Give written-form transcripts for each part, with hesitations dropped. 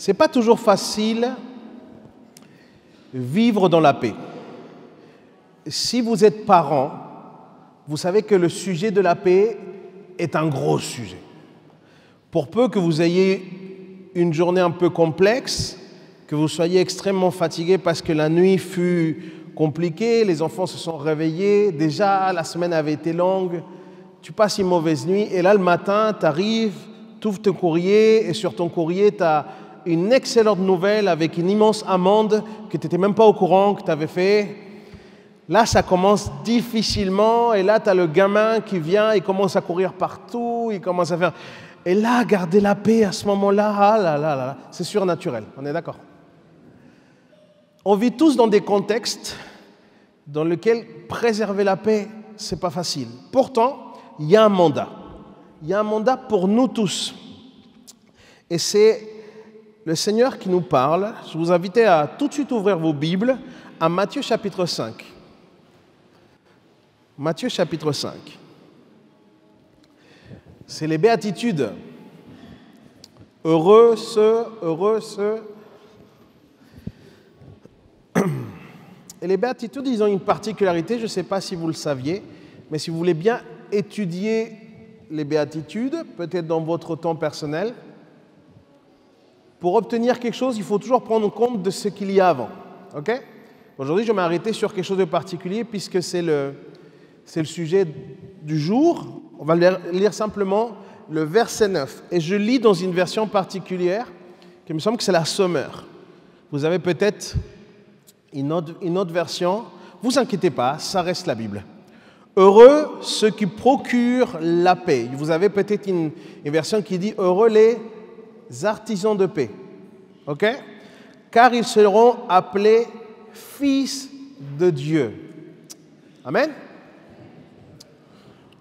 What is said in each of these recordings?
c'est pas toujours facile vivre dans la paix. Si vous êtes parent, vous savez que le sujet de la paix est un gros sujet. Pour peu que vous ayez une journée un peu complexe, que vous soyez extrêmement fatigué parce que la nuit fut compliquée, les enfants se sont réveillés, déjà la semaine avait été longue, tu passes une mauvaise nuit et là le matin, tu arrives, tu ouvres ton courrier et sur ton courrier, tu as une excellente nouvelle avec une immense amende que tu n'étais même pas au courant que tu avais fait. Là, ça commence difficilement et là, tu as le gamin qui vient, il commence à courir partout, il commence à faire... Et là, garder la paix à ce moment-là, ah là là là, c'est surnaturel, on est d'accord? On vit tous dans des contextes dans lesquels préserver la paix, ce n'est pas facile. Pourtant, il y a un mandat. Il y a un mandat pour nous tous. Et c'est le Seigneur qui nous parle. Je vous invite à tout de suite ouvrir vos Bibles à Matthieu chapitre 5. Matthieu chapitre 5. C'est les béatitudes. Heureux ceux. Et les béatitudes, ils ont une particularité, je ne sais pas si vous le saviez, mais si vous voulez bien étudier les béatitudes, peut-être dans votre temps personnel, pour obtenir quelque chose, il faut toujours prendre compte de ce qu'il y a avant. Okay? Aujourd'hui, je vais m'arrêter sur quelque chose de particulier puisque c'est le sujet du jour. On va lire simplement le verset 9. Et je lis dans une version particulière, qui me semble que c'est la Sommeur. Vous avez peut-être une autre version. Vous inquiétez pas, ça reste la Bible. Heureux ceux qui procurent la paix. Vous avez peut-être une version qui dit heureux les artisans de paix. OK? Car ils seront appelés fils de Dieu. Amen?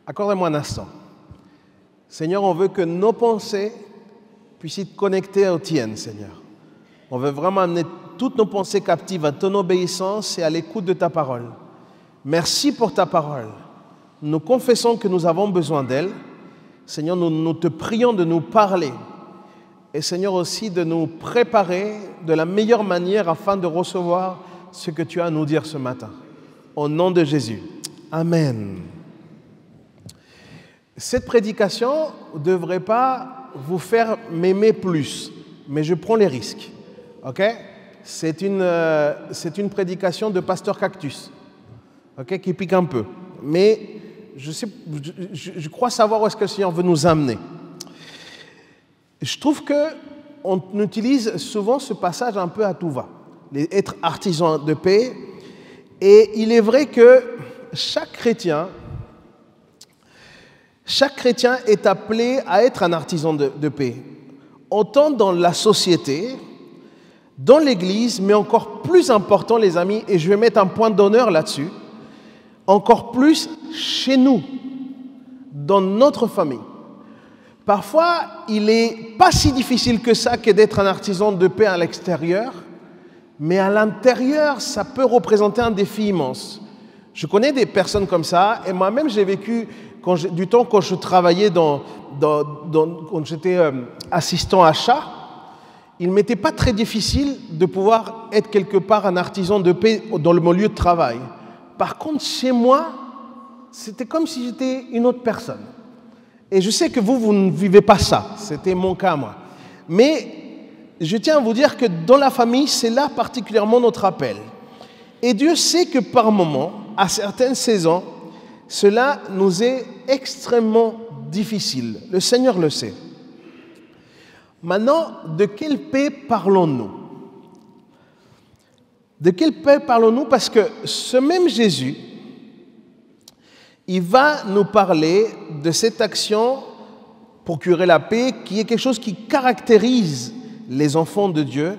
Accordez-moi un instant. Seigneur, on veut que nos pensées puissent être connectées aux tiennes, Seigneur. On veut vraiment amener toutes nos pensées captives à ton obéissance et à l'écoute de ta parole. Merci pour ta parole. Nous confessons que nous avons besoin d'elle. Seigneur, nous te prions de nous parler. Et Seigneur aussi de nous préparer de la meilleure manière afin de recevoir ce que tu as à nous dire ce matin. Au nom de Jésus. Amen. Cette prédication ne devrait pas vous faire m'aimer plus, mais je prends les risques. Ok? C'est une prédication de Pasteur Cactus, ok, qui pique un peu. Mais je crois savoir où est-ce que le Seigneur veut nous amener. Je trouve qu'on utilise souvent ce passage un peu à tout va, être artisan de paix. Et il est vrai que chaque chrétien est appelé à être un artisan de paix. Autant dans la société, dans l'Église, mais encore plus important, les amis, et je vais mettre un point d'honneur là-dessus, encore plus chez nous, dans notre famille. Parfois, il n'est pas si difficile que ça que d'être un artisan de paix à l'extérieur, mais à l'intérieur, ça peut représenter un défi immense. Je connais des personnes comme ça, et moi-même, j'ai vécu quand je travaillais quand j'étais assistant achat. Il ne m'était pas très difficile de pouvoir être quelque part un artisan de paix dans mon lieu de travail. Par contre, chez moi, c'était comme si j'étais une autre personne. Et je sais que vous ne vivez pas ça. C'était mon cas, moi. Mais je tiens à vous dire que dans la famille, c'est là particulièrement notre appel. Et Dieu sait que par moments, à certaines saisons, cela nous est extrêmement difficile. Le Seigneur le sait. Maintenant, de quelle paix parlons-nous? De quelle paix parlons-nous? Parce que ce même Jésus, il va nous parler de cette action, procurer la paix, qui est quelque chose qui caractérise les enfants de Dieu,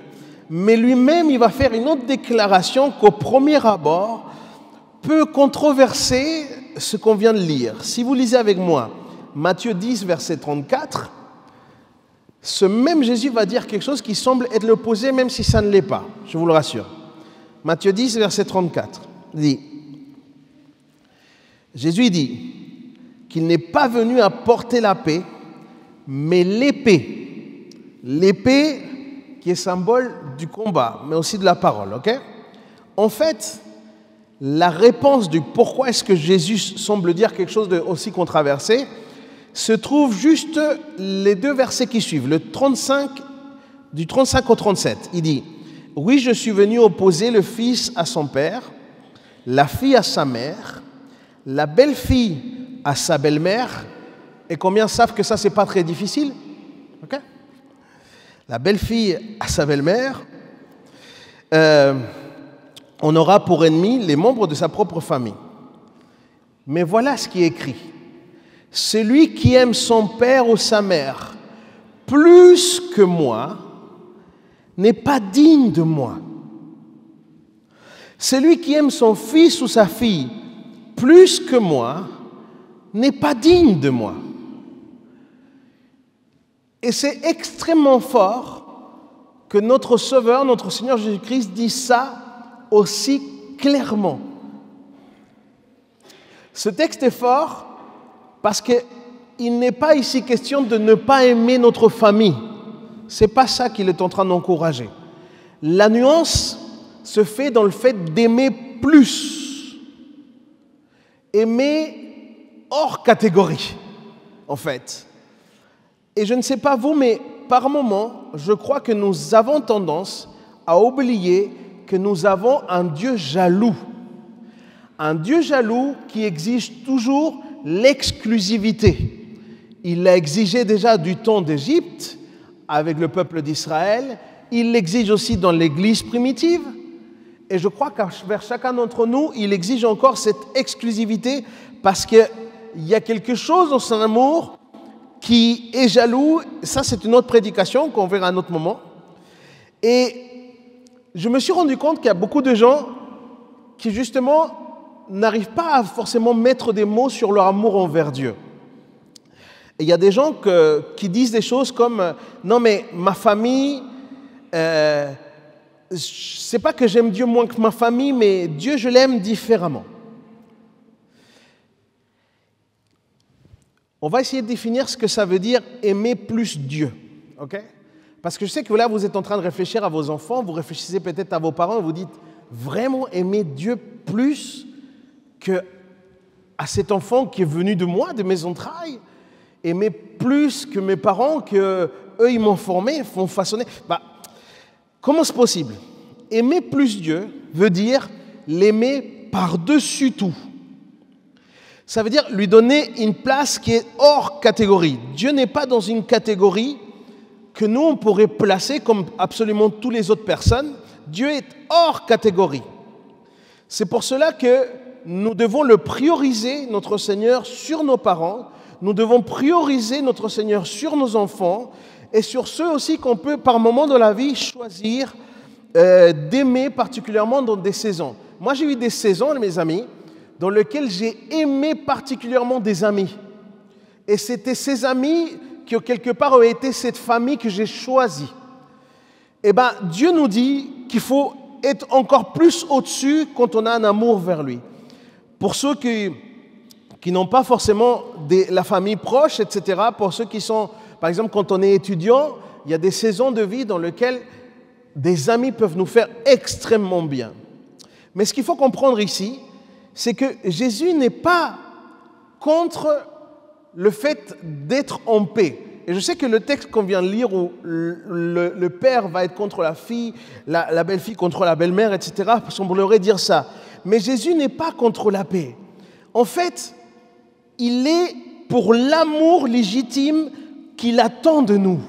mais lui-même, il va faire une autre déclaration qu'au premier abord peut controverser ce qu'on vient de lire. Si vous lisez avec moi Matthieu 10, verset 34, ce même Jésus va dire quelque chose qui semble être l'opposé, même si ça ne l'est pas, je vous le rassure. Matthieu 10, verset 34, dit, Jésus dit qu'il n'est pas venu apporter la paix, mais l'épée. L'épée, qui est symbole du combat, mais aussi de la parole, ok? En fait, la réponse du pourquoi est-ce que Jésus semble dire quelque chose d'aussi controversé se trouve juste les 2 versets qui suivent, du 35 au 37. Il dit « Oui, je suis venu opposer le fils à son père, la fille à sa mère, la belle-fille à sa belle-mère. » Et combien savent que ça, c'est pas très difficile? Ok? La belle-fille à sa belle-mère. On aura pour ennemis les membres de sa propre famille. Mais voilà ce qui est écrit. Celui qui aime son père ou sa mère plus que moi n'est pas digne de moi. Celui qui aime son fils ou sa fille plus que moi n'est pas digne de moi. Et c'est extrêmement fort que notre Sauveur, notre Seigneur Jésus-Christ dit ça aussi clairement. Ce texte est fort parce qu'il n'est pas ici question de ne pas aimer notre famille. Ce n'est pas ça qu'il est en train d'encourager. La nuance se fait dans le fait d'aimer plus. Aimer hors catégorie, en fait. Et je ne sais pas vous, mais par moments, je crois que nous avons tendance à oublier que nous avons un Dieu jaloux. Un Dieu jaloux qui exige toujours l'exclusivité. Il l'a exigé déjà du temps d'Égypte avec le peuple d'Israël. Il l'exige aussi dans l'Église primitive. Et je crois qu'envers chacun d'entre nous, il exige encore cette exclusivité parce qu'il y a quelque chose dans son amour qui est jaloux. Ça, c'est une autre prédication qu'on verra à un autre moment. Et je me suis rendu compte qu'il y a beaucoup de gens qui, justement, n'arrivent pas à forcément mettre des mots sur leur amour envers Dieu. Et il y a des gens qui disent des choses comme « Non, mais ma famille, c'est pas que j'aime Dieu moins que ma famille, mais Dieu, je l'aime différemment. » On va essayer de définir ce que ça veut dire aimer plus Dieu, ok? Parce que je sais que là, vous êtes en train de réfléchir à vos enfants, vous réfléchissez peut-être à vos parents et vous dites vraiment aimer Dieu plus que à cet enfant qui est venu de moi, de mes entrailles, aimer plus que mes parents, que eux ils m'ont formé, m'ont façonné. Comment c'est possible? Aimer plus Dieu veut dire l'aimer par-dessus tout. Ça veut dire lui donner une place qui est hors catégorie. Dieu n'est pas dans une catégorie que nous, on pourrait placer comme absolument toutes les autres personnes. Dieu est hors catégorie. C'est pour cela que nous devons le prioriser, notre Seigneur, sur nos parents. Nous devons prioriser notre Seigneur sur nos enfants et sur ceux aussi qu'on peut, par moment de la vie, choisir d'aimer particulièrement dans des saisons. Moi, j'ai eu des saisons, mes amis, dans lesquels j'ai aimé particulièrement des amis. Et c'était ces amis qui, quelque part, ont été cette famille que j'ai choisie. Eh bien, Dieu nous dit qu'il faut être encore plus au-dessus quand on a un amour vers lui. Pour ceux qui n'ont pas forcément la famille proche, etc., pour ceux qui sont, par exemple, quand on est étudiant, il y a des saisons de vie dans lesquelles des amis peuvent nous faire extrêmement bien. Mais ce qu'il faut comprendre ici, c'est que Jésus n'est pas contre le fait d'être en paix. Et je sais que le texte qu'on vient de lire où le père va être contre la fille, la belle-fille contre la belle-mère, etc., semblerait dire ça. Mais Jésus n'est pas contre la paix. En fait, il est pour l'amour légitime qu'il attend de nous.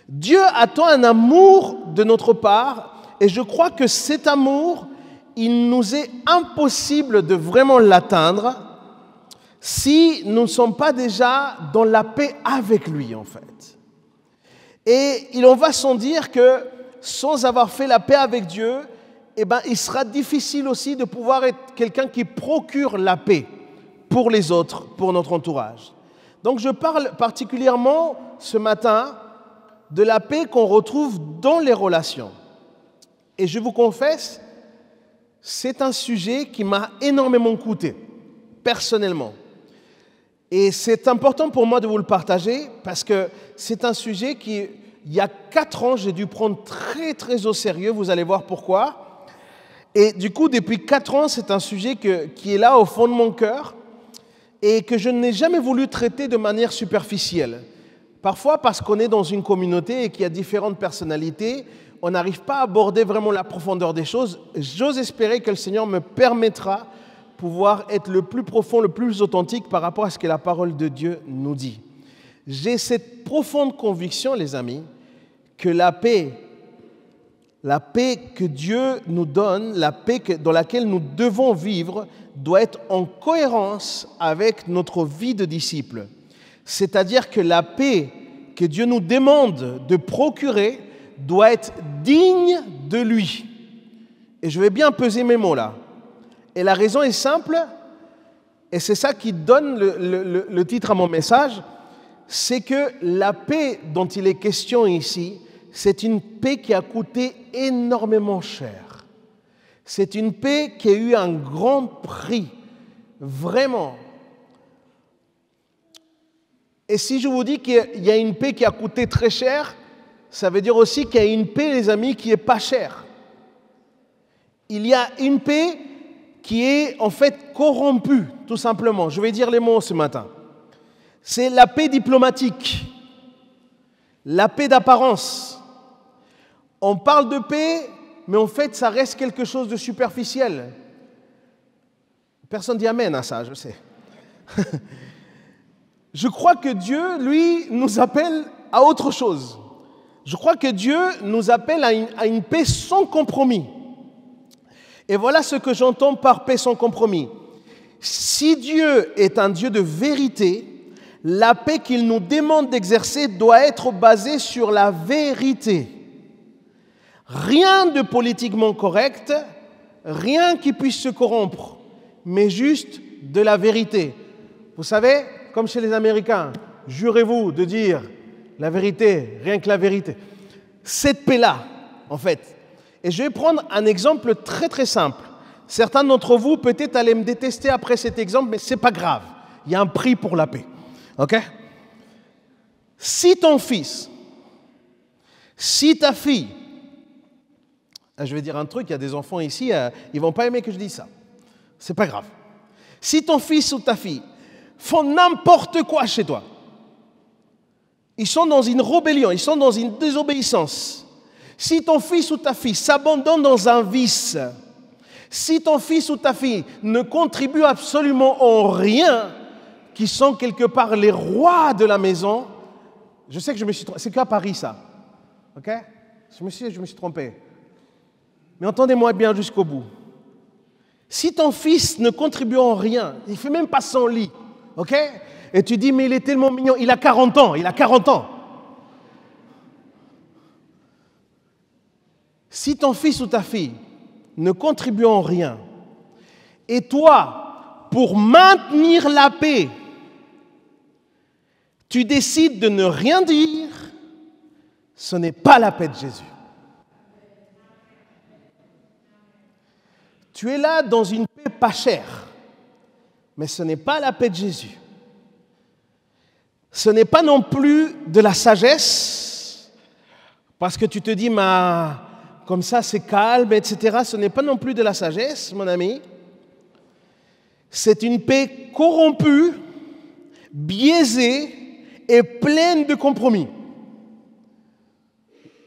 Dieu attend un amour de notre part et je crois que cet amour, il nous est impossible de vraiment l'atteindre si nous ne sommes pas déjà dans la paix avec lui, en fait. Et il en va sans dire que sans avoir fait la paix avec Dieu, eh ben, il sera difficile aussi de pouvoir être quelqu'un qui procure la paix pour les autres, pour notre entourage. Donc je parle particulièrement ce matin de la paix qu'on retrouve dans les relations. Et je vous confesse, c'est un sujet qui m'a énormément coûté, personnellement. Et c'est important pour moi de vous le partager parce que c'est un sujet qui il y a 4 ans, j'ai dû prendre très très au sérieux, vous allez voir pourquoi. Et du coup, depuis 4 ans, c'est un sujet qui est là au fond de mon cœur et que je n'ai jamais voulu traiter de manière superficielle. Parfois, parce qu'on est dans une communauté et qu'il y a différentes personnalités, on n'arrive pas à aborder vraiment la profondeur des choses. J'ose espérer que le Seigneur me permettra de pouvoir être le plus profond, le plus authentique par rapport à ce que la parole de Dieu nous dit. J'ai cette profonde conviction, les amis, que la paix que Dieu nous donne, la paix dans laquelle nous devons vivre, doit être en cohérence avec notre vie de disciple. C'est-à-dire que la paix que Dieu nous demande de procurer doit être digne de lui. Et je vais bien peser mes mots là. Et la raison est simple, et c'est ça qui donne le titre à mon message, c'est que la paix dont il est question ici, c'est une paix qui a coûté énormément cher. C'est une paix qui a eu un grand prix, vraiment. Et si je vous dis qu'il y a une paix qui a coûté très cher, ça veut dire aussi qu'il y a une paix, les amis, qui n'est pas chère. Il y a une paix qui est en fait corrompue, tout simplement. Je vais dire les mots ce matin. C'est la paix diplomatique, la paix d'apparence. On parle de paix, mais en fait, ça reste quelque chose de superficiel. Personne dit amen à ça, je sais. Je crois que Dieu, lui, nous appelle à autre chose. Je crois que Dieu nous appelle à une paix sans compromis. Et voilà ce que j'entends par paix sans compromis. Si Dieu est un Dieu de vérité, la paix qu'il nous demande d'exercer doit être basée sur la vérité. Rien de politiquement correct, rien qui puisse se corrompre, mais juste de la vérité. Vous savez, comme chez les Américains, jurez-vous de dire la vérité, rien que la vérité. Cette paix-là, en fait. Et je vais prendre un exemple très très simple. Certains d'entre vous peut-être allaient me détester après cet exemple, mais ce n'est pas grave. Il y a un prix pour la paix. Ok? Si ton fils, si ta fille, je vais dire un truc, il y a des enfants ici, ils ne vont pas aimer que je dise ça. Ce n'est pas grave. Si ton fils ou ta fille font n'importe quoi chez toi, ils sont dans une rébellion, ils sont dans une désobéissance. Si ton fils ou ta fille s'abandonne dans un vice, si ton fils ou ta fille ne contribue absolument en rien, qui sont quelque part les rois de la maison, je sais que je me suis trompé, c'est qu'à Paris ça, ok? Je me suis trompé. Mais entendez-moi bien jusqu'au bout. Si ton fils ne contribue en rien, il ne fait même pas son lit, ok? Et tu dis, mais il est tellement mignon, il a 40 ans, il a 40 ans. Si ton fils ou ta fille ne contribue en rien, et toi, pour maintenir la paix, tu décides de ne rien dire, ce n'est pas la paix de Jésus. Tu es là dans une paix pas chère, mais ce n'est pas la paix de Jésus. Ce n'est pas non plus de la sagesse, parce que tu te dis, mais comme ça c'est calme, etc. Ce n'est pas non plus de la sagesse, mon ami. C'est une paix corrompue, biaisée et pleine de compromis.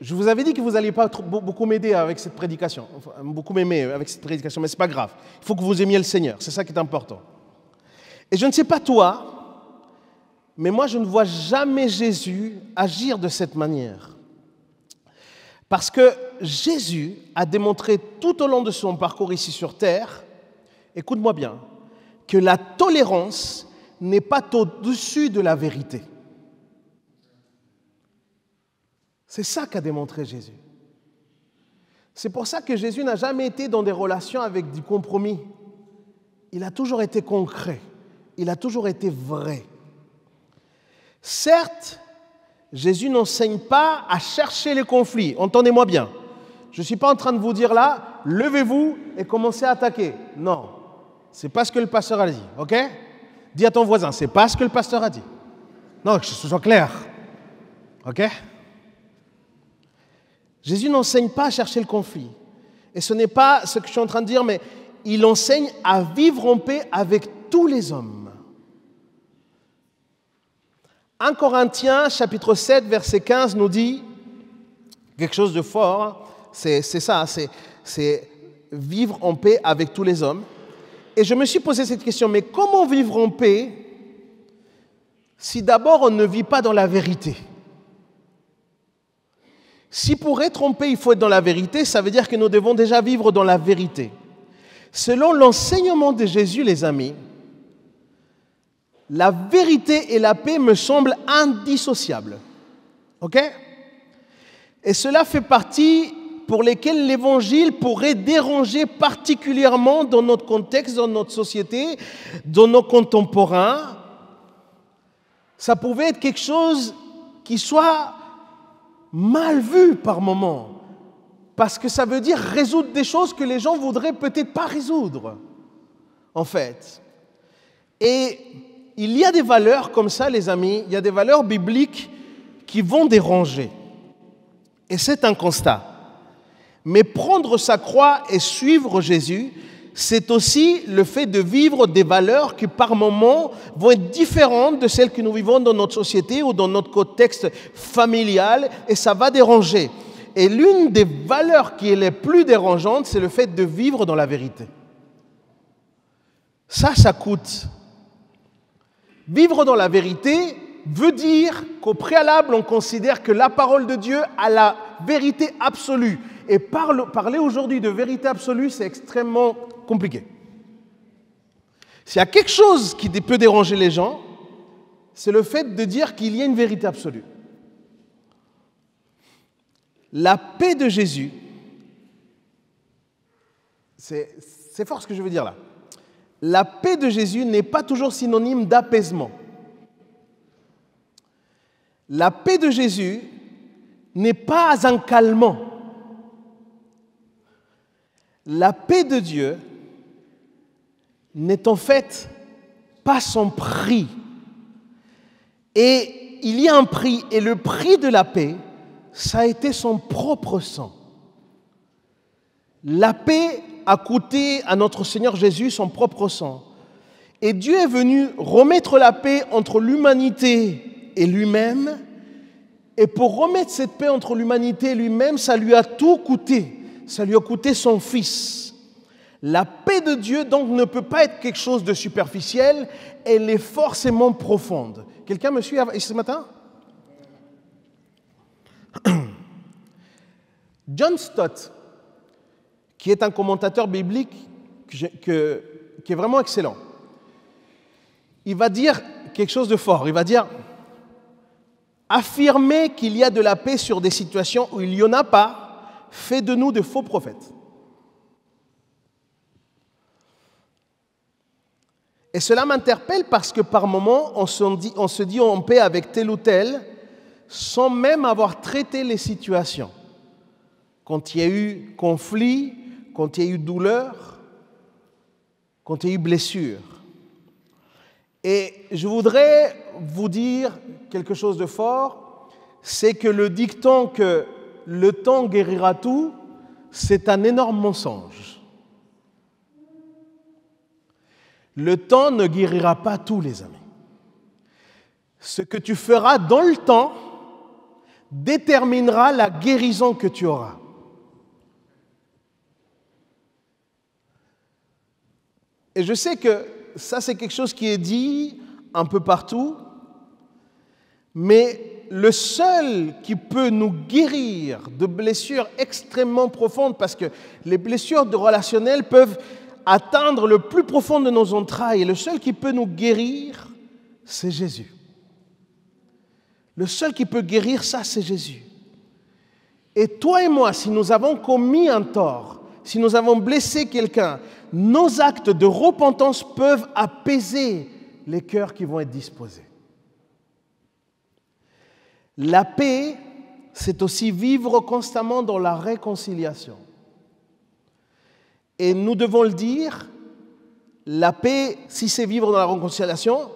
Je vous avais dit que vous n'alliez pas beaucoup m'aider avec cette prédication, enfin, beaucoup m'aimer avec cette prédication, mais ce n'est pas grave. Il faut que vous aimiez le Seigneur, c'est ça qui est important. Et je ne sais pas toi, mais moi je ne vois jamais Jésus agir de cette manière. Parce que Jésus a démontré tout au long de son parcours ici sur terre, écoute-moi bien, que la tolérance n'est pas au-dessus de la vérité. C'est ça qu'a démontré Jésus. C'est pour ça que Jésus n'a jamais été dans des relations avec du compromis. Il a toujours été concret. Il a toujours été vrai. Certes, Jésus n'enseigne pas à chercher les conflits. Entendez-moi bien. Je ne suis pas en train de vous dire là, levez-vous et commencez à attaquer. Non, ce n'est pas ce que le pasteur a dit. Ok? Dis à ton voisin, ce n'est pas ce que le pasteur a dit. Non, que ce soit clair. Ok? Jésus n'enseigne pas à chercher le conflit. Et ce n'est pas ce que je suis en train de dire, mais il enseigne à vivre en paix avec tous les hommes. 1 Corinthiens, chapitre 7, verset 15, nous dit quelque chose de fort. C'est ça, c'est vivre en paix avec tous les hommes. Et je me suis posé cette question, mais comment vivre en paix si d'abord on ne vit pas dans la vérité? Si pour être en paix, il faut être dans la vérité, ça veut dire que nous devons déjà vivre dans la vérité. Selon l'enseignement de Jésus, les amis, la vérité et la paix me semblent indissociables. OK? Et cela fait partie pour lesquels l'Évangile pourrait déranger particulièrement dans notre contexte, dans notre société, dans nos contemporains. Ça pouvait être quelque chose qui soit mal vu par moments, parce que ça veut dire résoudre des choses que les gens voudraient peut-être pas résoudre, en fait. Et il y a des valeurs comme ça, les amis, il y a des valeurs bibliques qui vont déranger. Et c'est un constat. Mais prendre sa croix et suivre Jésus, c'est aussi le fait de vivre des valeurs qui par moments vont être différentes de celles que nous vivons dans notre société ou dans notre contexte familial, et ça va déranger. Et l'une des valeurs qui est les plus dérangeantes, c'est le fait de vivre dans la vérité. Ça coûte. Vivre dans la vérité veut dire qu'au préalable, on considère que la parole de Dieu a la vérité absolue. Et parler aujourd'hui de vérité absolue, c'est extrêmement compliqué. S'il y a quelque chose qui peut déranger les gens, c'est le fait de dire qu'il y a une vérité absolue. La paix de Jésus, c'est fort ce que je veux dire là. La paix de Jésus n'est pas toujours synonyme d'apaisement. La paix de Jésus n'est pas un calmant. La paix de Dieu n'est en fait pas son prix. Et il y a un prix, et le prix de la paix, ça a été son propre sang. La paix a coûté à notre Seigneur Jésus son propre sang. Et Dieu est venu remettre la paix entre l'humanité et lui-même. Et pour remettre cette paix entre l'humanité et lui-même, ça lui a tout coûté. Ça lui a coûté son Fils. La paix de Dieu, donc, ne peut pas être quelque chose de superficiel, elle est forcément profonde. Quelqu'un me suit ce matin? John Stott, qui est un commentateur biblique qui est vraiment excellent, il va dire quelque chose de fort. Il va dire, affirmer qu'il y a de la paix sur des situations où il n'y en a pas, fait de nous de faux prophètes. Et cela m'interpelle parce que par moments, on se dit en paix avec tel ou tel, sans même avoir traité les situations. Quand il y a eu conflit, quand il y a eu douleur, quand il y a eu blessure. Et je voudrais vous dire quelque chose de fort, c'est que le dicton que le temps guérira tout, c'est un énorme mensonge. Le temps ne guérira pas tout, les amis. Ce que tu feras dans le temps déterminera la guérison que tu auras. Et je sais que ça, c'est quelque chose qui est dit un peu partout, mais le seul qui peut nous guérir de blessures extrêmement profondes, parce que les blessures relationnelles peuvent atteindre le plus profond de nos entrailles, et le seul qui peut nous guérir, c'est Jésus. Le seul qui peut guérir ça, c'est Jésus. Et toi et moi, si nous avons commis un tort, si nous avons blessé quelqu'un, nos actes de repentance peuvent apaiser les cœurs qui vont être disposés. La paix, c'est aussi vivre constamment dans la réconciliation. Et nous devons le dire, la paix, si c'est vivre dans la réconciliation,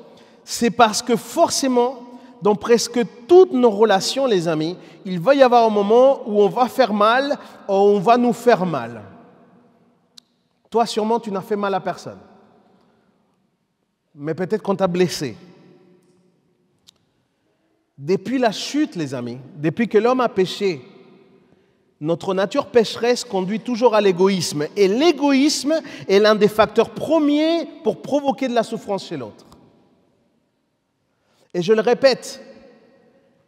c'est parce que forcément, dans presque toutes nos relations, les amis, il va y avoir un moment où on va faire mal, ou on va nous faire mal. Toi, sûrement, tu n'as fait mal à personne. Mais peut-être qu'on t'a blessé. Depuis la chute, les amis, depuis que l'homme a péché, notre nature pécheresse conduit toujours à l'égoïsme. Et l'égoïsme est l'un des facteurs premiers pour provoquer de la souffrance chez l'autre. Et je le répète,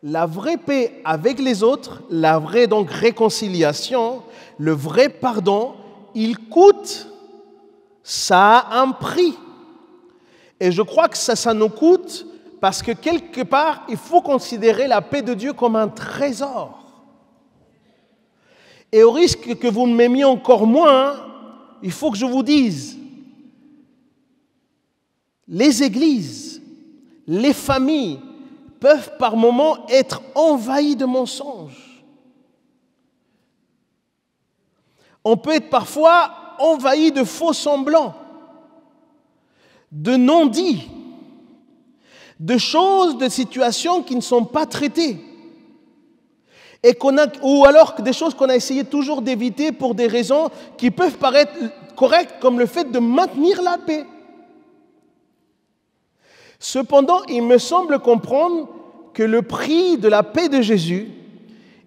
la vraie paix avec les autres, la vraie donc réconciliation, le vrai pardon, il coûte, ça a un prix. Et je crois que ça nous coûte parce que quelque part, il faut considérer la paix de Dieu comme un trésor. Et au risque que vous m'aimiez encore moins, il faut que je vous dise, les églises, les familles peuvent par moments être envahies de mensonges. On peut être parfois envahi de faux semblants, de non-dits, de choses, de situations qui ne sont pas traitées. Ou alors des choses qu'on a essayé toujours d'éviter pour des raisons qui peuvent paraître correctes, comme le fait de maintenir la paix. Cependant, il me semble comprendre que le prix de la paix de Jésus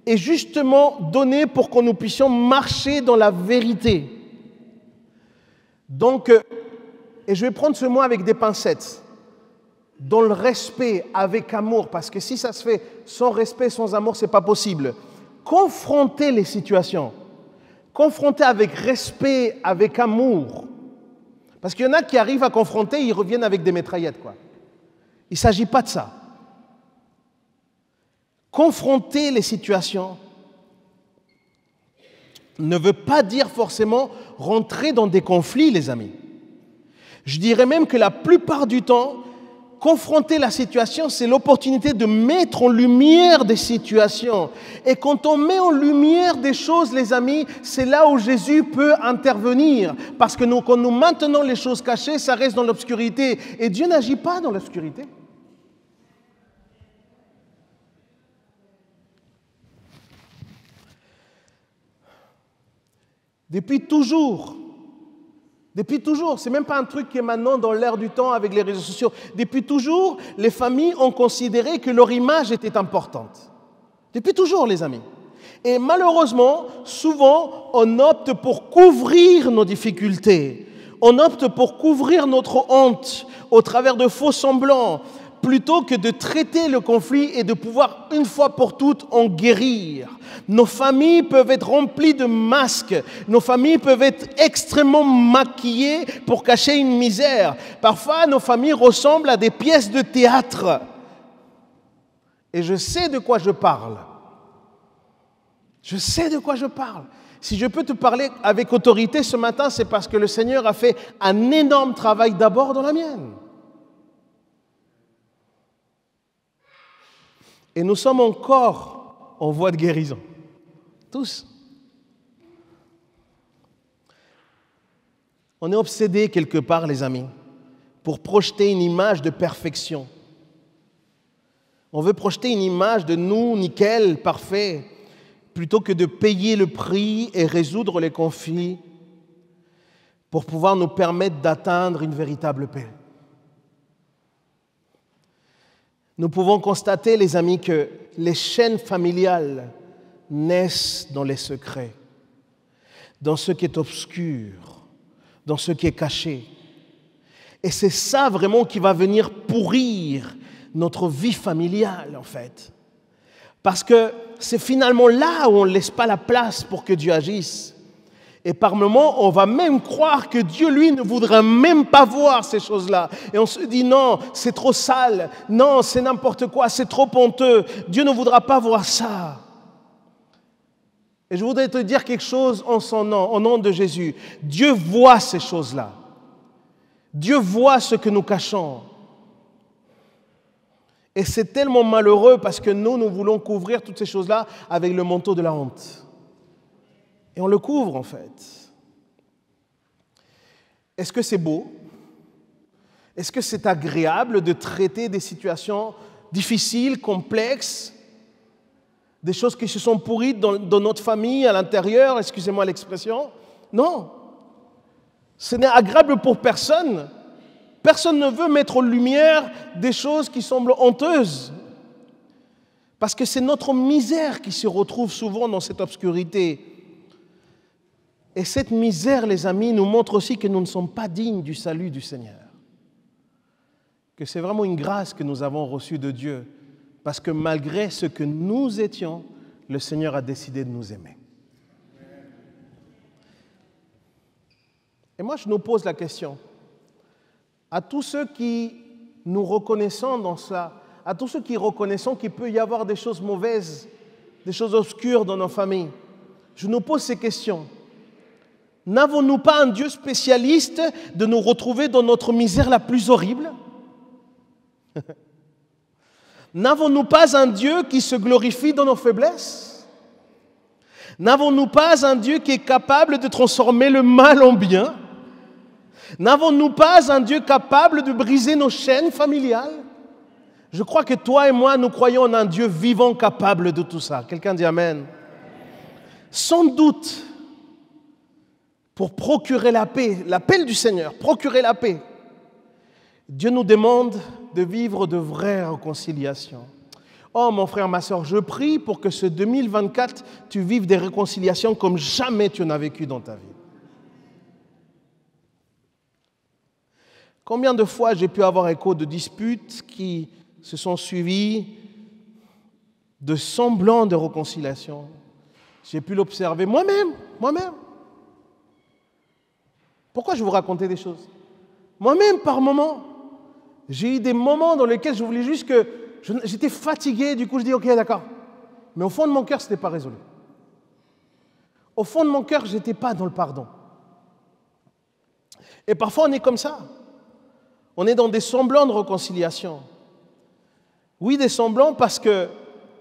est justement donné pour que nous puissions marcher dans la vérité. Donc, et je vais prendre ce mot avec des pincettes, dans le respect, avec amour, parce que si ça se fait sans respect, sans amour, ce n'est pas possible. Confronter les situations, confronter avec respect, avec amour. Parce qu'il y en a qui arrivent à confronter, ils reviennent avec des métraillettes, quoi. Il ne s'agit pas de ça. Confronter les situations ne veut pas dire forcément rentrer dans des conflits, les amis. Je dirais même que la plupart du temps, confronter la situation, c'est l'opportunité de mettre en lumière des situations. Et quand on met en lumière des choses, les amis, c'est là où Jésus peut intervenir. Parce que quand nous maintenons les choses cachées, ça reste dans l'obscurité. Et Dieu n'agit pas dans l'obscurité. Depuis toujours, c'est même pas un truc qui est maintenant dans l'ère du temps avec les réseaux sociaux. Depuis toujours, les familles ont considéré que leur image était importante. Depuis toujours, les amis. Et malheureusement, souvent, on opte pour couvrir nos difficultés. On opte pour couvrir notre honte au travers de faux semblants, plutôt que de traiter le conflit et de pouvoir, une fois pour toutes, en guérir. Nos familles peuvent être remplies de masques. Nos familles peuvent être extrêmement maquillées pour cacher une misère. Parfois, nos familles ressemblent à des pièces de théâtre. Et je sais de quoi je parle. Je sais de quoi je parle. Si je peux te parler avec autorité ce matin, c'est parce que le Seigneur a fait un énorme travail d'abord dans la mienne. Et nous sommes encore en voie de guérison. Tous. On est obsédés quelque part, les amis, pour projeter une image de perfection. On veut projeter une image de nous, nickel, parfait, plutôt que de payer le prix et résoudre les conflits pour pouvoir nous permettre d'atteindre une véritable paix. Nous pouvons constater, les amis, que les chaînes familiales naissent dans les secrets, dans ce qui est obscur, dans ce qui est caché. Et c'est ça vraiment qui va venir pourrir notre vie familiale, en fait. Parce que c'est finalement là où on ne laisse pas la place pour que Dieu agisse. Et par moments, on va même croire que Dieu, lui, ne voudrait même pas voir ces choses-là. Et on se dit, non, c'est trop sale. Non, c'est n'importe quoi, c'est trop honteux. Dieu ne voudra pas voir ça. Et je voudrais te dire quelque chose en son nom, au nom de Jésus. Dieu voit ces choses-là. Dieu voit ce que nous cachons. Et c'est tellement malheureux parce que nous voulons couvrir toutes ces choses-là avec le manteau de la honte. Et on le couvre, en fait. Est-ce que c'est beau? Est-ce que c'est agréable de traiter des situations difficiles, complexes, des choses qui se sont pourries dans notre famille, à l'intérieur, excusez-moi l'expression. Non, ce n'est agréable pour personne. Personne ne veut mettre en lumière des choses qui semblent honteuses. Parce que c'est notre misère qui se retrouve souvent dans cette obscurité. Et cette misère, les amis, nous montre aussi que nous ne sommes pas dignes du salut du Seigneur. Que c'est vraiment une grâce que nous avons reçue de Dieu. Parce que malgré ce que nous étions, le Seigneur a décidé de nous aimer. Et moi, je nous pose la question, à tous ceux qui nous reconnaissons dans cela, à tous ceux qui reconnaissent qu'il peut y avoir des choses mauvaises, des choses obscures dans nos familles, je nous pose ces questions. N'avons-nous pas un Dieu spécialiste de nous retrouver dans notre misère la plus horrible? N'avons-nous pas un Dieu qui se glorifie dans nos faiblesses? N'avons-nous pas un Dieu qui est capable de transformer le mal en bien? N'avons-nous pas un Dieu capable de briser nos chaînes familiales? Je crois que toi et moi, nous croyons en un Dieu vivant capable de tout ça. Quelqu'un dit Amen. Sans doute, pour procurer la paix, l'appel du Seigneur, procurer la paix, Dieu nous demande de vivre de vraies réconciliations. Oh mon frère, ma soeur, je prie pour que ce 2024, tu vives des réconciliations comme jamais tu n'as vécu dans ta vie. Combien de fois j'ai pu avoir écho de disputes qui se sont suivies, de semblants de réconciliation. J'ai pu l'observer moi-même. Pourquoi je vous racontais des choses? Moi-même, par moments, j'ai eu des moments dans lesquels je voulais juste que j'étais fatigué, du coup je dis ok, d'accord. Mais au fond de mon cœur, ce n'était pas résolu. Au fond de mon cœur, je n'étais pas dans le pardon. Et parfois, on est comme ça. On est dans des semblants de réconciliation. Oui, des semblants parce que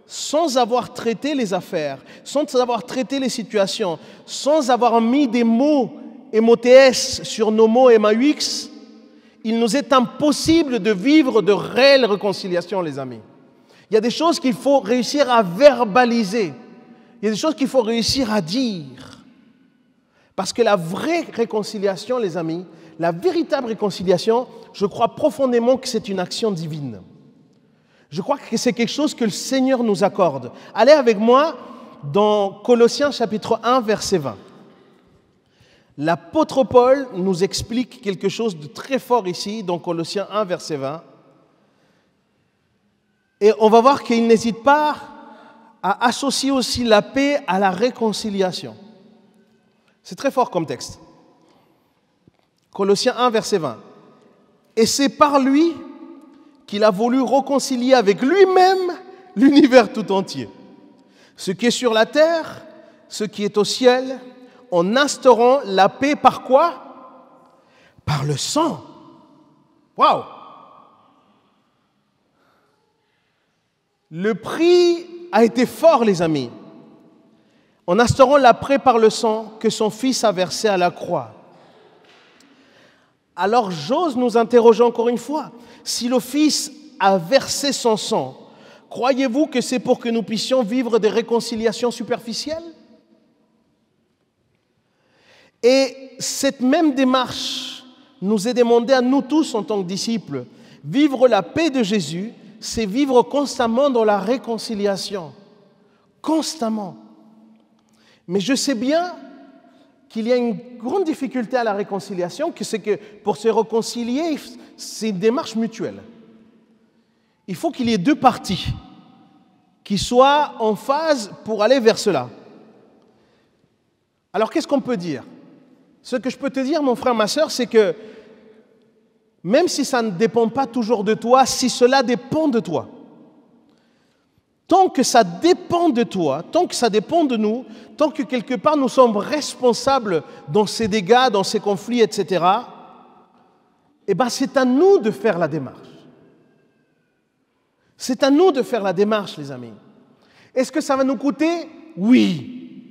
sans avoir traité les affaires, sans avoir traité les situations, sans avoir mis des mots MOTS sur nos mots MAUX, il nous est impossible de vivre de réelles réconciliations, les amis. Il y a des choses qu'il faut réussir à verbaliser. Il y a des choses qu'il faut réussir à dire. Parce que la vraie réconciliation, les amis, la véritable réconciliation, je crois profondément que c'est une action divine. Je crois que c'est quelque chose que le Seigneur nous accorde. Allez avec moi dans Colossiens chapitre 1, verset 20. L'apôtre Paul nous explique quelque chose de très fort ici, dans Colossiens 1, verset 20. Et on va voir qu'il n'hésite pas à associer aussi la paix à la réconciliation. C'est très fort comme texte. Colossiens 1, verset 20. Et c'est par lui qu'il a voulu réconcilier avec lui-même l'univers tout entier. Ce qui est sur la terre, ce qui est au ciel, en instaurant la paix par quoi? Par le sang. Waouh! Le prix a été fort, les amis. En instaurant la paix par le sang que son Fils a versé à la croix. Alors j'ose nous interroger encore une fois. Si le Fils a versé son sang, croyez-vous que c'est pour que nous puissions vivre des réconciliations superficielles? Et cette même démarche nous est demandée à nous tous en tant que disciples. Vivre la paix de Jésus, c'est vivre constamment dans la réconciliation. Constamment. Mais je sais bien qu'il y a une grande difficulté à la réconciliation, que c'est que pour se réconcilier, c'est une démarche mutuelle. Il faut qu'il y ait deux parties qui soient en phase pour aller vers cela. Alors qu'est-ce qu'on peut dire? Ce que je peux te dire, mon frère, ma sœur, c'est que même si ça ne dépend pas toujours de toi, si cela dépend de toi, tant que ça dépend de toi, tant que ça dépend de nous, tant que quelque part nous sommes responsables dans ces dégâts, dans ces conflits, etc., eh bien c'est à nous de faire la démarche. C'est à nous de faire la démarche, les amis. Est-ce que ça va nous coûter? Oui.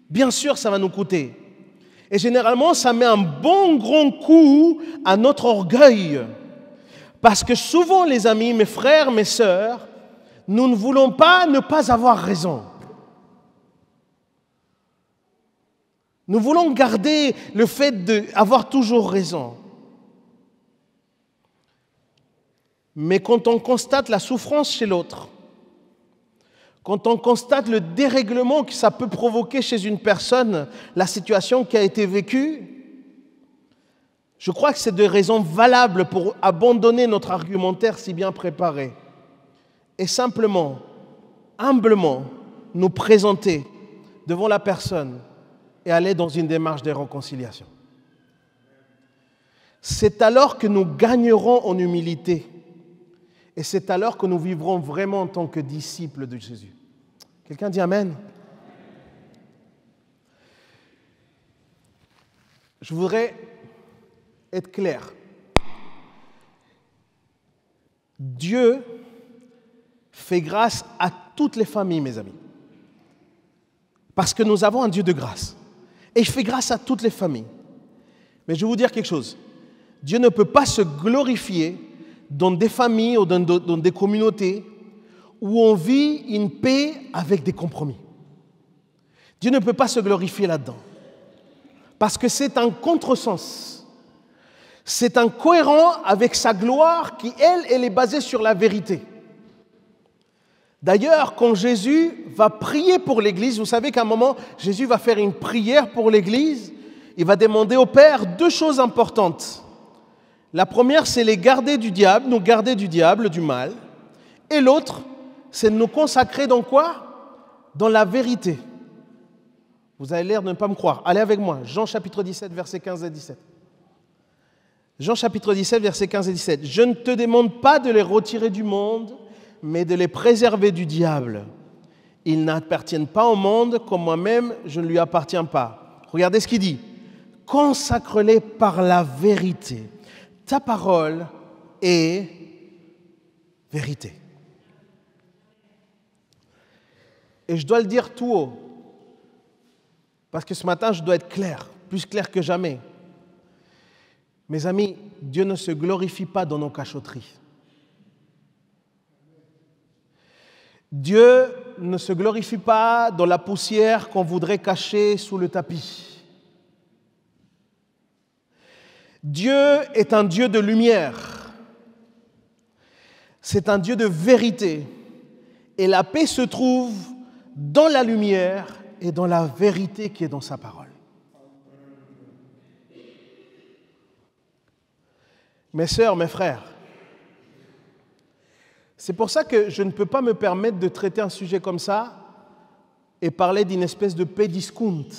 Bien sûr, ça va nous coûter. Et généralement, ça met un bon grand coup à notre orgueil. Parce que souvent, les amis, mes frères, mes sœurs, nous ne voulons pas ne pas avoir raison. Nous voulons garder le fait d'avoir toujours raison. Mais quand on constate la souffrance chez l'autre, quand on constate le dérèglement que ça peut provoquer chez une personne, la situation qui a été vécue, je crois que c'est des raisons valables pour abandonner notre argumentaire si bien préparé et simplement, humblement, nous présenter devant la personne et aller dans une démarche de réconciliation. C'est alors que nous gagnerons en humilité et c'est alors que nous vivrons vraiment en tant que disciples de Jésus. Quelqu'un dit Amen? Je voudrais être clair. Dieu fait grâce à toutes les familles, mes amis. Parce que nous avons un Dieu de grâce. Et il fait grâce à toutes les familles. Mais je vais vous dire quelque chose. Dieu ne peut pas se glorifier dans des familles ou dans des communautés où on vit une paix avec des compromis. Dieu ne peut pas se glorifier là-dedans. Parce que c'est un contresens. C'est incohérent avec sa gloire qui, elle est basée sur la vérité. D'ailleurs, quand Jésus va prier pour l'Église, vous savez qu'à un moment, Jésus va faire une prière pour l'Église. Il va demander au Père deux choses importantes. La première, c'est les garder du diable, nous garder du diable, du mal. Et l'autre, c'est de nous consacrer dans quoi? Dans la vérité. Vous avez l'air de ne pas me croire. Allez avec moi, Jean chapitre 17, versets 15 et 17. Jean chapitre 17, versets 15 et 17. « Je ne te demande pas de les retirer du monde, mais de les préserver du diable. Ils n'appartiennent pas au monde, comme moi-même, je ne lui appartiens pas. » Regardez ce qu'il dit. « Consacre-les par la vérité. Ta parole est vérité. » Et je dois le dire tout haut, parce que ce matin, je dois être clair, plus clair que jamais. Mes amis, Dieu ne se glorifie pas dans nos cachotteries. Dieu ne se glorifie pas dans la poussière qu'on voudrait cacher sous le tapis. Dieu est un Dieu de lumière. C'est un Dieu de vérité. Et la paix se trouve dans la lumière et dans la vérité qui est dans sa parole. Mes sœurs, mes frères, c'est pour ça que je ne peux pas me permettre de traiter un sujet comme ça et parler d'une espèce de paix discount,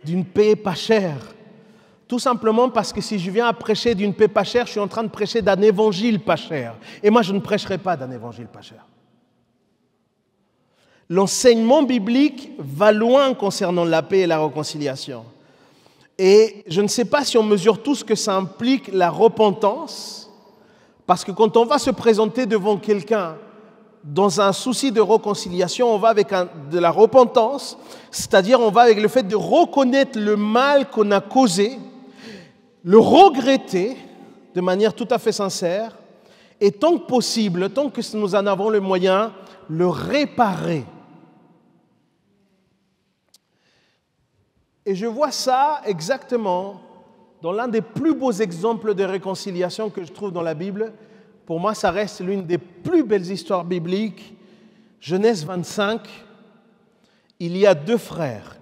d'une paix pas chère. Tout simplement parce que si je viens à prêcher d'une paix pas chère, je suis en train de prêcher d'un évangile pas cher. Et moi, je ne prêcherai pas d'un évangile pas cher. L'enseignement biblique va loin concernant la paix et la réconciliation. Et je ne sais pas si on mesure tout ce que ça implique, la repentance, parce que quand on va se présenter devant quelqu'un dans un souci de réconciliation, on va avec de la repentance, c'est-à-dire on va avec le fait de reconnaître le mal qu'on a causé, le regretter de manière tout à fait sincère, et tant que possible, tant que nous en avons le moyen, le réparer. Et je vois ça exactement dans l'un des plus beaux exemples de réconciliation que je trouve dans la Bible. Pour moi, ça reste l'une des plus belles histoires bibliques. Genèse 25, il y a deux frères,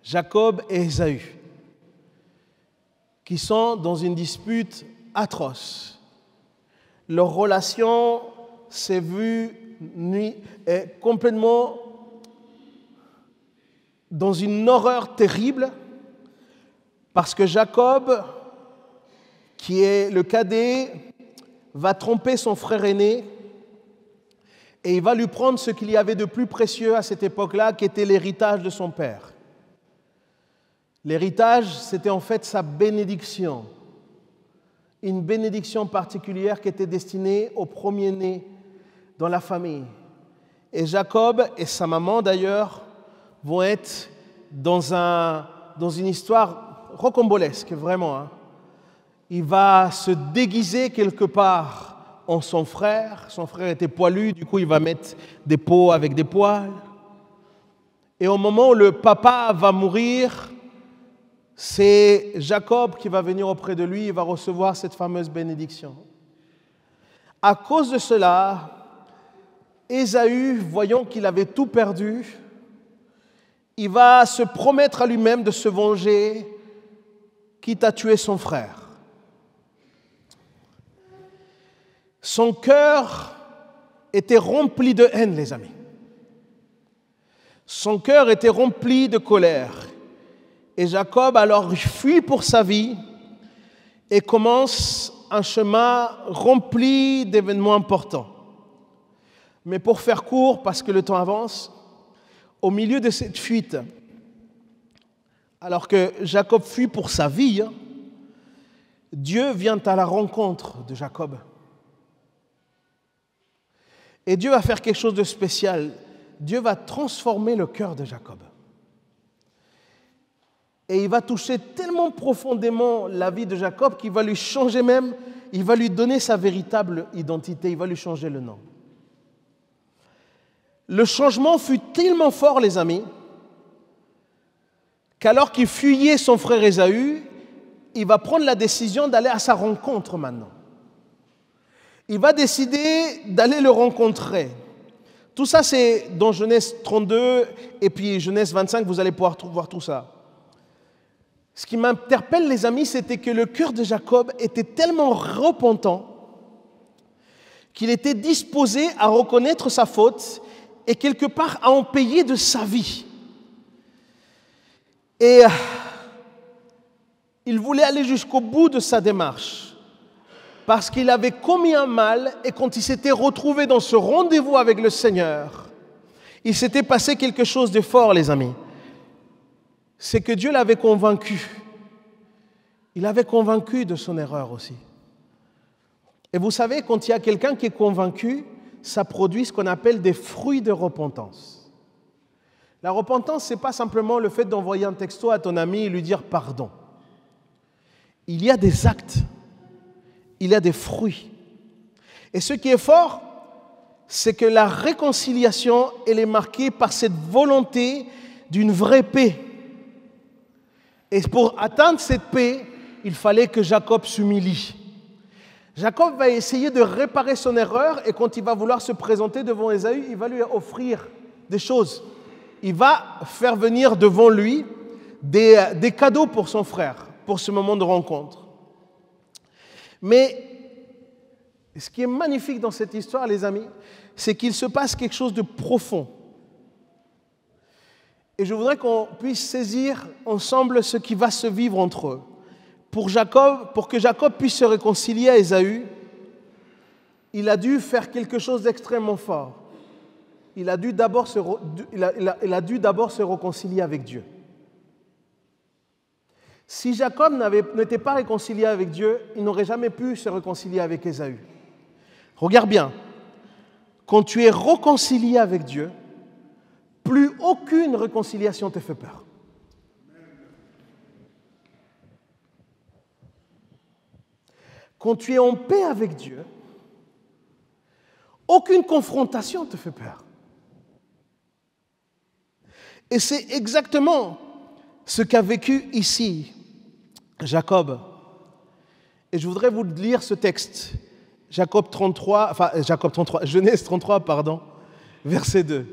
Jacob et Ésaü, qui sont dans une dispute atroce. Leur relation s'est vue complètement dans une horreur terrible, parce que Jacob, qui est le cadet, va tromper son frère aîné et il va lui prendre ce qu'il y avait de plus précieux à cette époque-là, qui était l'héritage de son père. L'héritage, c'était en fait sa bénédiction, une bénédiction particulière qui était destinée au premier-né dans la famille. Et Jacob et sa maman d'ailleurs vont être dans une histoire rocambolesque, vraiment. Il va se déguiser quelque part en son frère. Son frère était poilu, du coup il va mettre des peaux avec des poils. Et au moment où le papa va mourir, c'est Jacob qui va venir auprès de lui et va recevoir cette fameuse bénédiction. À cause de cela, Ésaü, voyant qu'il avait tout perdu, il va se promettre à lui-même de se venger, quitte à tuer son frère. Son cœur était rempli de haine, les amis. Son cœur était rempli de colère. Et Jacob alors fuit pour sa vie et commence un chemin rempli d'événements importants. Mais pour faire court, parce que le temps avance, au milieu de cette fuite, alors que Jacob fuit pour sa vie, Dieu vient à la rencontre de Jacob. Et Dieu va faire quelque chose de spécial. Dieu va transformer le cœur de Jacob. Et il va toucher tellement profondément la vie de Jacob qu'il va lui changer même, il va lui donner sa véritable identité, il va lui changer le nom. Le changement fut tellement fort, les amis, qu'alors qu'il fuyait son frère Ésaü, il va prendre la décision d'aller à sa rencontre maintenant. Il va décider d'aller le rencontrer. Tout ça, c'est dans Genèse 32 et puis Genèse 25, vous allez pouvoir voir tout ça. Ce qui m'interpelle, les amis, c'était que le cœur de Jacob était tellement repentant qu'il était disposé à reconnaître sa faute et quelque part à en payer de sa vie. Et il voulait aller jusqu'au bout de sa démarche. Parce qu'il avait commis un mal et quand il s'était retrouvé dans ce rendez-vous avec le Seigneur, il s'était passé quelque chose de fort, les amis. C'est que Dieu l'avait convaincu. Il l'avait convaincu de son erreur aussi. Et vous savez, quand il y a quelqu'un qui est convaincu, ça produit ce qu'on appelle des fruits de repentance. La repentance, ce n'est pas simplement le fait d'envoyer un texto à ton ami et lui dire pardon. Il y a des actes. Il y a des fruits. Et ce qui est fort, c'est que la réconciliation, elle est marquée par cette volonté d'une vraie paix. Et pour atteindre cette paix, il fallait que Jacob s'humilie. Jacob va essayer de réparer son erreur et quand il va vouloir se présenter devant Ésaü, il va lui offrir des choses. Il va faire venir devant lui des cadeaux pour son frère, pour ce moment de rencontre. Mais ce qui est magnifique dans cette histoire, les amis, c'est qu'il se passe quelque chose de profond. Et je voudrais qu'on puisse saisir ensemble ce qui va se vivre entre eux. Pour que Jacob puisse se réconcilier à Ésaü, il a dû faire quelque chose d'extrêmement fort. Il a dû d'abord se réconcilier avec Dieu. Si Jacob n'était pas réconcilié avec Dieu, il n'aurait jamais pu se réconcilier avec Ésaü. Regarde bien, quand tu es réconcilié avec Dieu, plus aucune réconciliation te fait peur. Quand tu es en paix avec Dieu, aucune confrontation te fait peur. Et c'est exactement ce qu'a vécu ici Jacob. Et je voudrais vous lire ce texte. Genèse 33, verset 2.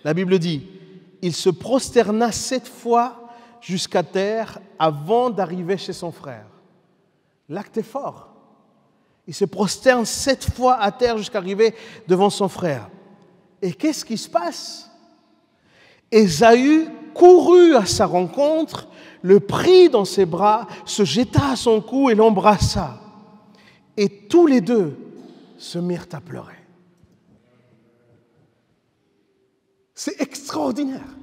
La Bible dit, « Il se prosterna 7 fois jusqu'à terre avant d'arriver chez son frère. » L'acte est fort. Il se prosterne 7 fois à terre jusqu'à arriver devant son frère. Et qu'est-ce qui se passe? Ésaü courut à sa rencontre, le prit dans ses bras, se jeta à son cou et l'embrassa. Et tous les deux se mirent à pleurer. C'est extraordinaire.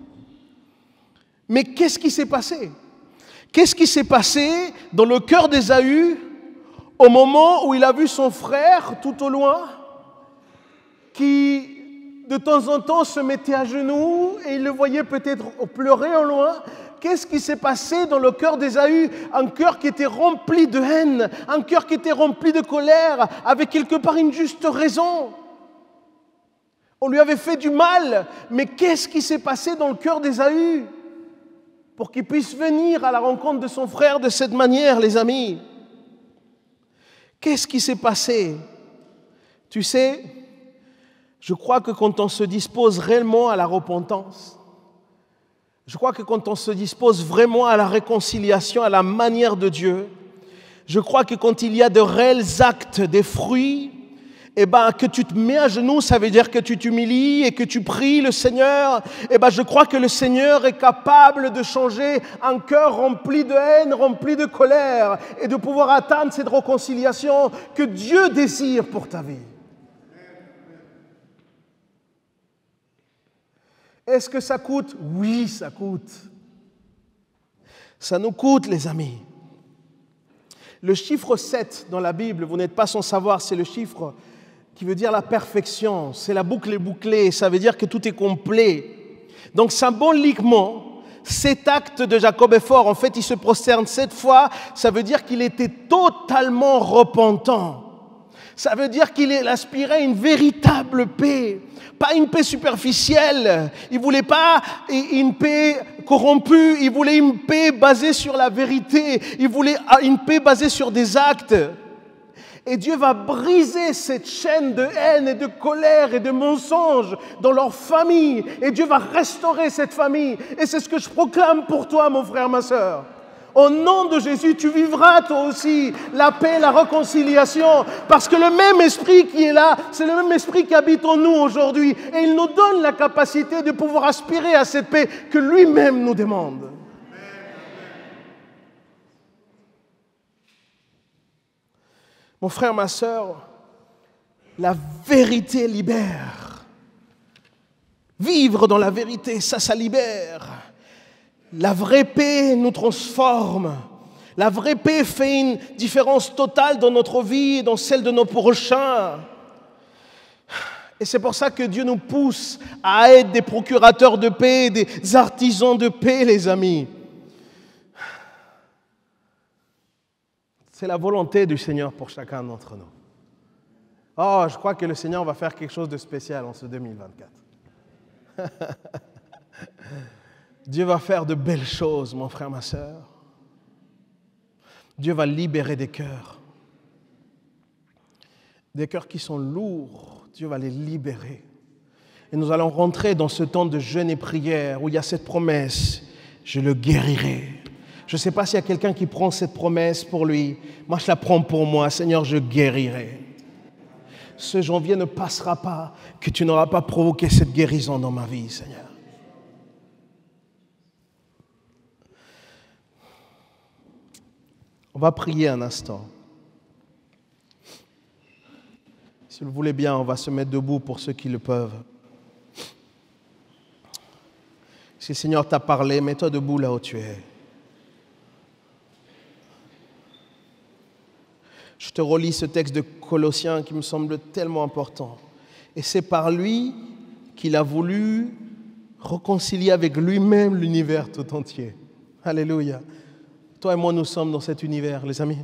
Mais qu'est-ce qui s'est passé? Qu'est-ce qui s'est passé dans le cœur d'Ésaü au moment où il a vu son frère tout au loin, qui de temps en temps se mettait à genoux et il le voyait peut-être pleurer au loin? qu'est-ce qui s'est passé dans le cœur d'Ésaü? Un cœur qui était rempli de haine, un cœur qui était rempli de colère, avec quelque part une juste raison. On lui avait fait du mal, mais qu'est-ce qui s'est passé dans le cœur d'Ésaü pour qu'il puisse venir à la rencontre de son frère de cette manière, les amis? Qu'est-ce qui s'est passé? Tu sais, je crois que quand on se dispose réellement à la repentance, je crois que quand on se dispose vraiment à la réconciliation, à la manière de Dieu, je crois que quand il y a de réels actes, des fruits, que tu te mets à genoux, ça veut dire que tu t'humilies et que tu pries le Seigneur. Je crois que le Seigneur est capable de changer un cœur rempli de haine, rempli de colère, et de pouvoir atteindre cette réconciliation que Dieu désire pour ta vie. Est-ce que ça coûte? Oui, ça coûte. Ça nous coûte, les amis. Le chiffre 7 dans la Bible, vous n'êtes pas sans savoir, c'est le chiffre qui veut dire la perfection. C'est la boucle est bouclée, ça veut dire que tout est complet. Donc symboliquement, cet acte de Jacob est fort. En fait, il se prosterne 7 fois, ça veut dire qu'il était totalement repentant. Ça veut dire qu'il aspirait une véritable paix. Pas une paix superficielle. Il ne voulait pas une paix corrompue. Il voulait une paix basée sur la vérité. Il voulait une paix basée sur des actes. Et Dieu va briser cette chaîne de haine et de colère et de mensonges dans leur famille. Et Dieu va restaurer cette famille. Et c'est ce que je proclame pour toi, mon frère, ma sœur. Au nom de Jésus, tu vivras toi aussi la paix, la réconciliation. Parce que le même esprit qui est là, c'est le même esprit qui habite en nous aujourd'hui. Et il nous donne la capacité de pouvoir aspirer à cette paix que lui-même nous demande. Mon frère, ma sœur, la vérité libère. Vivre dans la vérité, ça libère. La vraie paix nous transforme. La vraie paix fait une différence totale dans notre vie et dans celle de nos prochains. Et c'est pour ça que Dieu nous pousse à être des procurateurs de paix, des artisans de paix, les amis. C'est la volonté du Seigneur pour chacun d'entre nous. Oh, je crois que le Seigneur va faire quelque chose de spécial en ce 2024. Dieu va faire de belles choses, mon frère, ma sœur. Dieu va libérer des cœurs. Des cœurs qui sont lourds, Dieu va les libérer. Et nous allons rentrer dans ce temps de jeûne et prière où il y a cette promesse, je le guérirai. Je ne sais pas s'il y a quelqu'un qui prend cette promesse pour lui. Moi, je la prends pour moi. Seigneur, je guérirai. Ce janvier ne passera pas que tu n'auras pas provoqué cette guérison dans ma vie, Seigneur. On va prier un instant. Si vous le voulez bien, on va se mettre debout pour ceux qui le peuvent. Si le Seigneur t'a parlé, mets-toi debout là où tu es. Je te relis ce texte de Colossiens qui me semble tellement important. Et c'est par lui qu'il a voulu réconcilier avec lui-même l'univers tout entier. Alléluia. Toi et moi, nous sommes dans cet univers, les amis.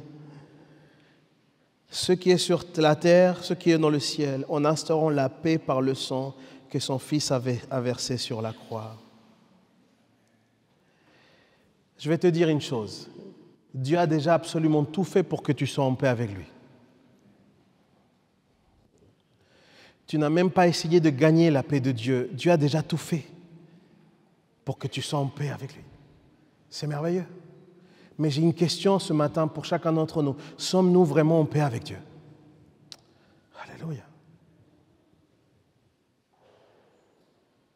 Ce qui est sur la terre, ce qui est dans le ciel, en instaurant la paix par le sang que son Fils a versé sur la croix. Je vais te dire une chose. Dieu a déjà absolument tout fait pour que tu sois en paix avec lui. Tu n'as même pas essayé de gagner la paix de Dieu. Dieu a déjà tout fait pour que tu sois en paix avec lui. C'est merveilleux. Mais j'ai une question ce matin pour chacun d'entre nous. Sommes-nous vraiment en paix avec Dieu? Alléluia.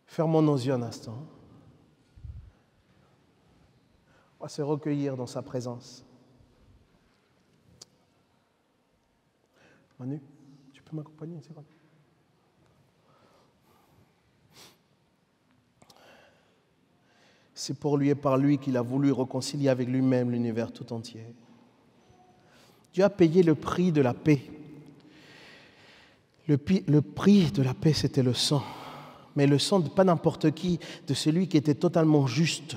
Fermons nos yeux un instant. On va se recueillir dans sa présence. Manu, tu peux m'accompagner une seconde? C'est pour lui et par lui qu'il a voulu réconcilier avec lui-même l'univers tout entier. Dieu a payé le prix de la paix. Le prix de la paix, c'était le sang. Mais le sang de pas n'importe qui, de celui qui était totalement juste,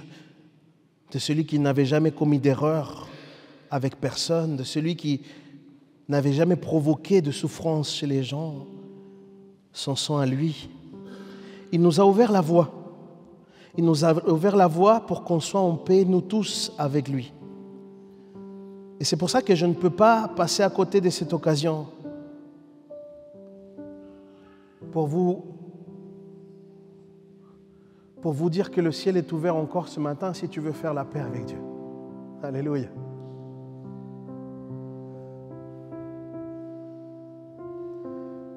de celui qui n'avait jamais commis d'erreur avec personne, de celui qui n'avait jamais provoqué de souffrance chez les gens, son sang à lui. Il nous a ouvert la voie. Il nous a ouvert la voie pour qu'on soit en paix, nous tous, avec lui. Et c'est pour ça que je ne peux pas passer à côté de cette occasion pour vous dire que le ciel est ouvert encore ce matin si tu veux faire la paix avec Dieu. Alléluia.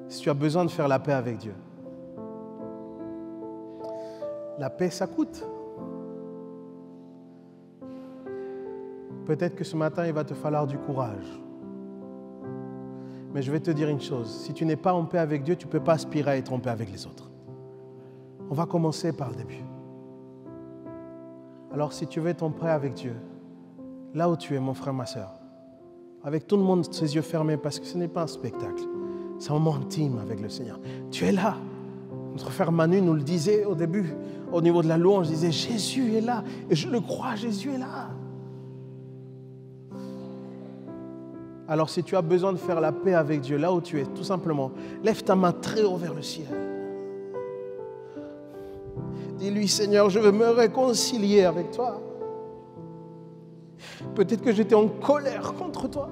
Si tu as besoin de faire la paix avec Dieu. La paix, ça coûte. Peut-être que ce matin, il va te falloir du courage. Mais je vais te dire une chose. Si tu n'es pas en paix avec Dieu, tu ne peux pas aspirer à être en paix avec les autres. On va commencer par le début. Alors, si tu veux être en paix avec Dieu, là où tu es, mon frère, ma soeur, avec tout le monde, ses yeux fermés, parce que ce n'est pas un spectacle. C'est un moment intime avec le Seigneur. Tu es là. Notre frère Manu nous le disait au début, au niveau de la louange, il disait, Jésus est là. Et je le crois, Jésus est là. Alors si tu as besoin de faire la paix avec Dieu, là où tu es, tout simplement, lève ta main très haut vers le ciel. Dis-lui, Seigneur, je veux me réconcilier avec toi. Peut-être que j'étais en colère contre toi.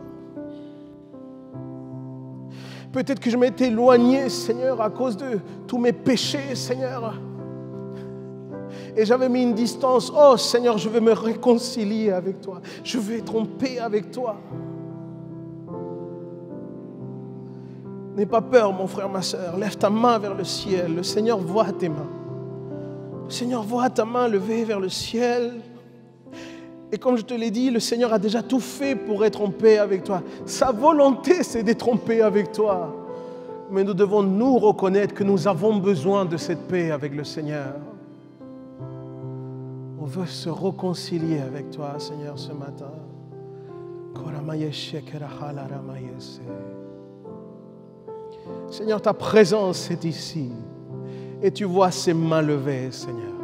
Peut-être que je m'étais éloigné, Seigneur, à cause de tous mes péchés, Seigneur. Et j'avais mis une distance. Oh, Seigneur, je veux me réconcilier avec toi. Je veux être en paix avec toi. N'aie pas peur, mon frère, ma soeur. Lève ta main vers le ciel. Le Seigneur voit tes mains. Le Seigneur voit ta main levée vers le ciel. Et comme je te l'ai dit, le Seigneur a déjà tout fait pour être en paix avec toi. Sa volonté, c'est d'être en paix avec toi. Mais nous devons nous reconnaître que nous avons besoin de cette paix avec le Seigneur. On veut se réconcilier avec toi, Seigneur, ce matin. Seigneur, ta présence est ici. Et tu vois ces mains levées, Seigneur.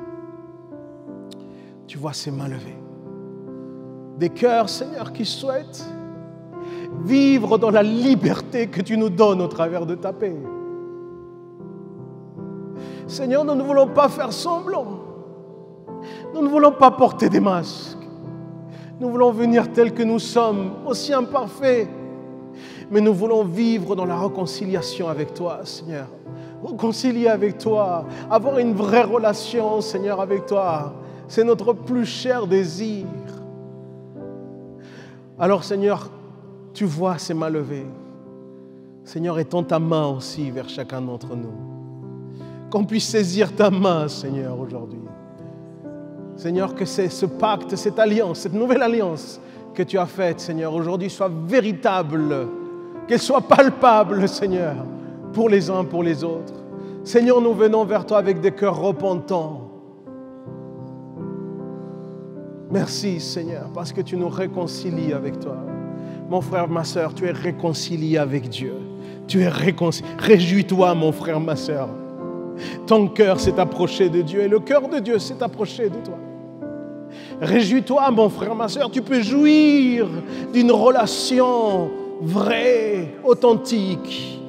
Tu vois ces mains levées. Des cœurs, Seigneur, qui souhaitent vivre dans la liberté que tu nous donnes au travers de ta paix. Seigneur, nous ne voulons pas faire semblant. Nous ne voulons pas porter des masques. Nous voulons venir tels que nous sommes, aussi imparfaits. Mais nous voulons vivre dans la réconciliation avec toi, Seigneur. Réconcilier avec toi, avoir une vraie relation, Seigneur, avec toi. C'est notre plus cher désir. Alors, Seigneur, tu vois ces mains levées. Seigneur, étends ta main aussi vers chacun d'entre nous. Qu'on puisse saisir ta main, Seigneur, aujourd'hui. Seigneur, que ce pacte, cette alliance, cette nouvelle alliance que tu as faite, Seigneur, aujourd'hui soit véritable, qu'elle soit palpable, Seigneur, pour les uns, pour les autres. Seigneur, nous venons vers toi avec des cœurs repentants. Merci, Seigneur, parce que tu nous réconcilies avec toi. Mon frère, ma soeur, tu es réconcilié avec Dieu. Tu es réconcilié. Réjouis-toi, mon frère, ma soeur. Ton cœur s'est approché de Dieu et le cœur de Dieu s'est approché de toi. Réjouis-toi, mon frère, ma soeur. Tu peux jouir d'une relation vraie, authentique.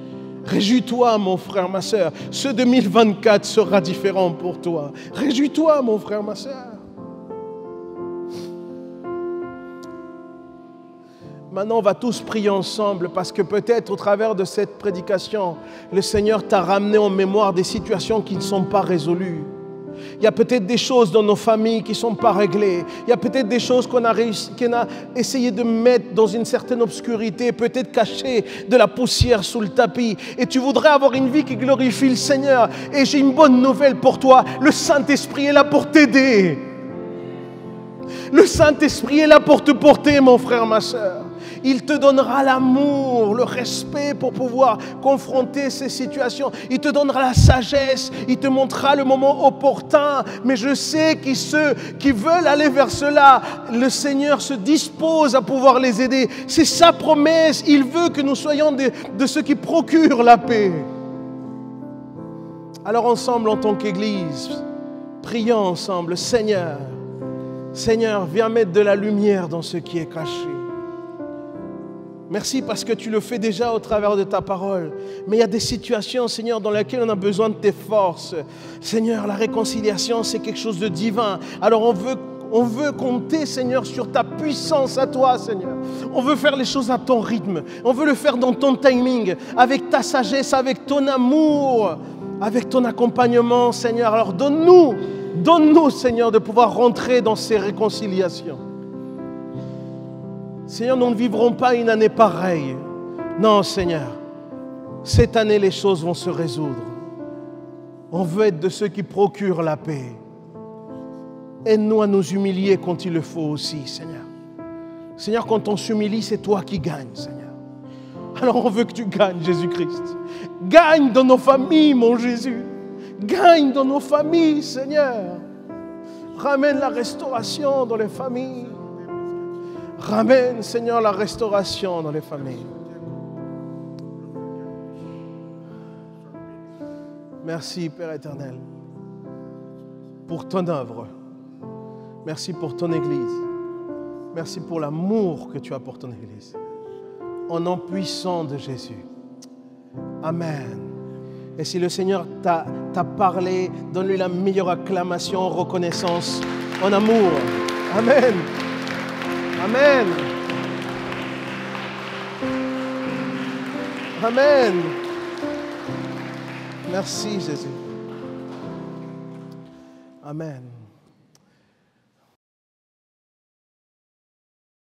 Réjouis-toi, mon frère, ma soeur. Ce 2024 sera différent pour toi. Réjouis-toi, mon frère, ma soeur. Maintenant, on va tous prier ensemble parce que peut-être au travers de cette prédication, le Seigneur t'a ramené en mémoire des situations qui ne sont pas résolues. Il y a peut-être des choses dans nos familles qui ne sont pas réglées. Il y a peut-être des choses qu'on a essayé de mettre dans une certaine obscurité, peut-être cacher de la poussière sous le tapis. Et tu voudrais avoir une vie qui glorifie le Seigneur. Et j'ai une bonne nouvelle pour toi. Le Saint-Esprit est là pour t'aider. Le Saint-Esprit est là pour te porter, mon frère, ma soeur. Il te donnera l'amour, le respect pour pouvoir confronter ces situations. Il te donnera la sagesse, il te montrera le moment opportun. Mais je sais que ceux qui veulent aller vers cela, le Seigneur se dispose à pouvoir les aider. C'est sa promesse. Il veut que nous soyons de ceux qui procurent la paix. Alors ensemble, en tant qu'Église, prions ensemble. Seigneur, Seigneur, viens mettre de la lumière dans ce qui est caché. Merci parce que tu le fais déjà au travers de ta parole. Mais il y a des situations, Seigneur, dans lesquelles on a besoin de tes forces. Seigneur, la réconciliation, c'est quelque chose de divin. Alors on veut compter, Seigneur, sur ta puissance à toi, Seigneur. On veut faire les choses à ton rythme. On veut le faire dans ton timing, avec ta sagesse, avec ton amour, avec ton accompagnement, Seigneur. Alors donne-nous, Seigneur, de pouvoir rentrer dans ces réconciliations. Seigneur, nous ne vivrons pas une année pareille. Non, Seigneur, cette année, les choses vont se résoudre. On veut être de ceux qui procurent la paix. Aide-nous à nous humilier quand il le faut aussi, Seigneur. Seigneur, quand on s'humilie, c'est toi qui gagnes, Seigneur. Alors on veut que tu gagnes, Jésus-Christ. Gagne dans nos familles, mon Jésus. Gagne dans nos familles, Seigneur. Ramène la restauration dans les familles. Ramène, Seigneur, la restauration dans les familles. Merci, Père éternel, pour ton œuvre. Merci pour ton Église. Merci pour l'amour que tu as pour ton Église. Au nom puissant de Jésus. Amen. Et si le Seigneur t'a parlé, donne-lui la meilleure acclamation en reconnaissance, en amour. Amen. Amen. Amen. Merci Jésus. Amen.